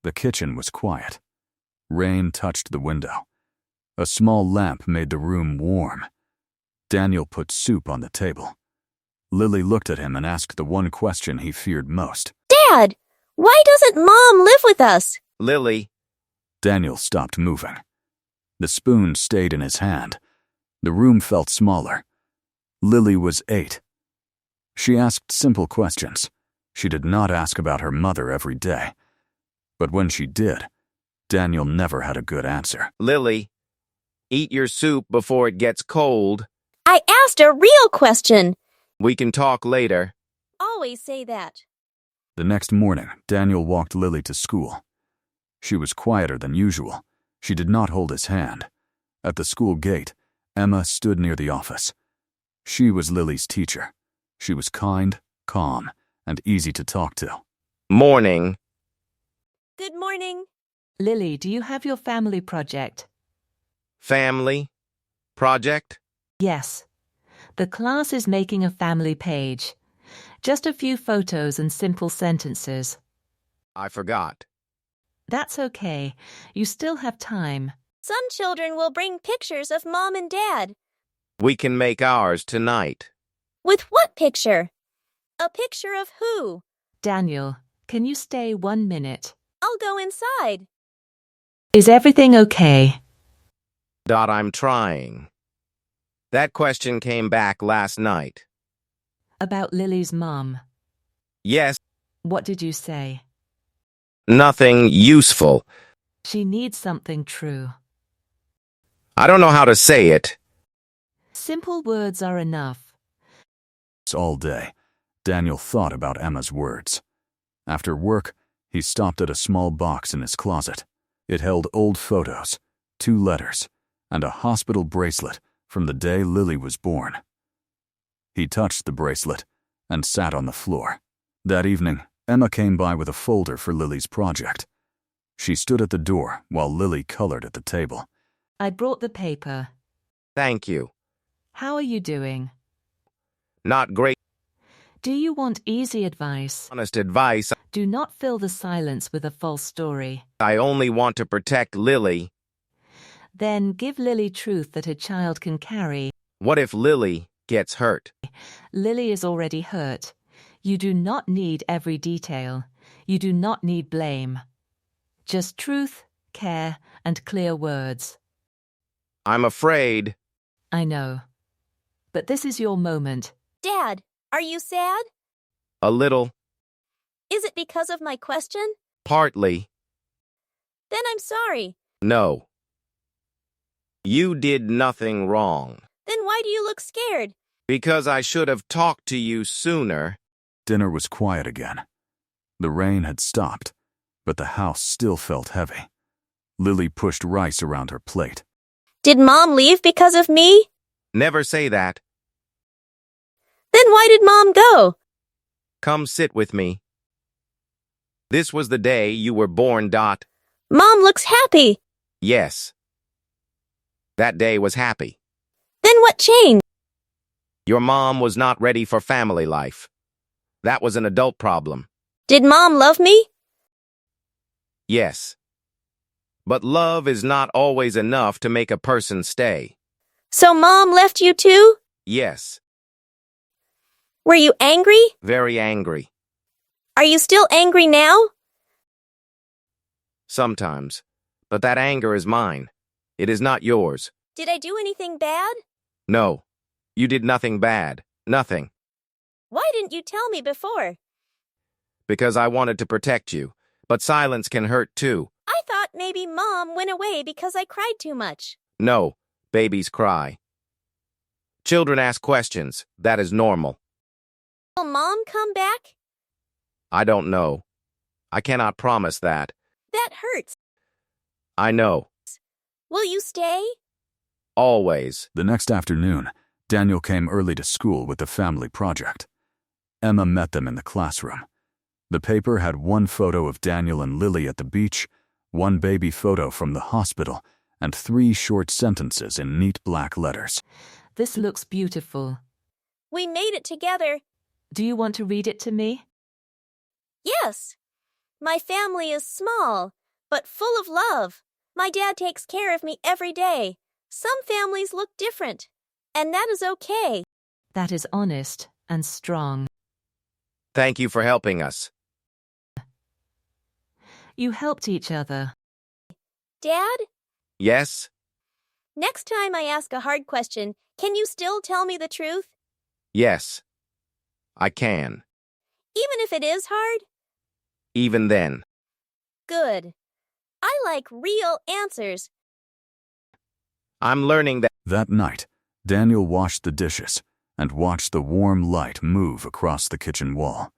The kitchen was quiet. Rain touched the window. A small lamp made the room warm. Daniel put soup on the table. Lily looked at him and asked the one question he feared most. Dad, why doesn't Mom live with us? Lily. Daniel stopped moving. The spoon stayed in his hand. The room felt smaller. Lily was 8. She asked simple questions. She did not ask about her mother every day. But when she did, Daniel never had a good answer. Lily, eat your soup before it gets cold. I asked a real question. We can talk later. Always say that. The next morning, Daniel walked Lily to school. She was quieter than usual. She did not hold his hand. At the school gate, Emma stood near the office. She was Lily's teacher. She was kind, calm, and easy to talk to. Morning. Good morning. Lily, do you have your family project? Family? Project? Yes. The class is making a family page. Just a few photos and simple sentences. I forgot. That's okay. You still have time. Some children will bring pictures of Mom and Dad. We can make ours tonight. With what picture? A picture of who? Daniel, can you stay 1 minute? I'll go inside. Is everything okay? I'm trying. That question came back last night. About Lily's mom. Yes, What did you say? nothing useful. She needs something true. I don't know how to say it. Simple words are enough. All day, Daniel thought about Emma's words. After work, he stopped at a small box in his closet. It held old photos, 2 letters, and a hospital bracelet from the day Lily was born. He touched the bracelet and sat on the floor. That evening, Emma came by with a folder for Lily's project. She stood at the door while Lily colored at the table. I brought the paper. Thank you. How are you doing? Not great. Do you want easy advice? Honest advice. Do not fill the silence with a false story. I only want to protect Lily. Then give Lily truth that a child can carry. What if Lily gets hurt? Lily is already hurt. You do not need every detail. You do not need blame. Just truth, care, and clear words. I'm afraid. I know. But this is your moment. Dad, are you sad? A little. Is it because of my question? Partly. Then I'm sorry. No. You did nothing wrong. Then why do you look scared? Because I should have talked to you sooner. Dinner was quiet again. The rain had stopped, but the house still felt heavy. Lily pushed rice around her plate. Did Mom leave because of me? Never say that. Then why did Mom go? Come sit with me. This was the day you were born. Mom looks happy. Yes. That day was happy. Then what changed? Your mom was not ready for family life. That was an adult problem. Did Mom love me? Yes. But love is not always enough to make a person stay. So Mom left you too? Yes. Were you angry? Very angry. Are you still angry now? Sometimes. But that anger is mine. It is not yours. Did I do anything bad? No. You did nothing bad. Nothing. Why didn't you tell me before? Because I wanted to protect you. But silence can hurt too. I thought maybe Mom went away because I cried too much. No. Babies cry. Children ask questions. That is normal. Will Mom come back? I don't know. I cannot promise that. That hurts. I know. Will you stay? Always. The next afternoon, Daniel came early to school with the family project. Emma met them in the classroom. The paper had 1 photo of Daniel and Lily at the beach, 1 baby photo from the hospital, and 3 short sentences in neat black letters. This looks beautiful. We made it together. Do you want to read it to me? Yes. My family is small, but full of love. My dad takes care of me every day. Some families look different, and that is okay. That is honest and strong. Thank you for helping us. You helped each other. Dad, Yes? next time I ask a hard question, can you still tell me the truth? Yes. I can. Even if it is hard? Even then. Good. I like real answers. I'm learning that. That night, Daniel washed the dishes and watched the warm light move across the kitchen wall.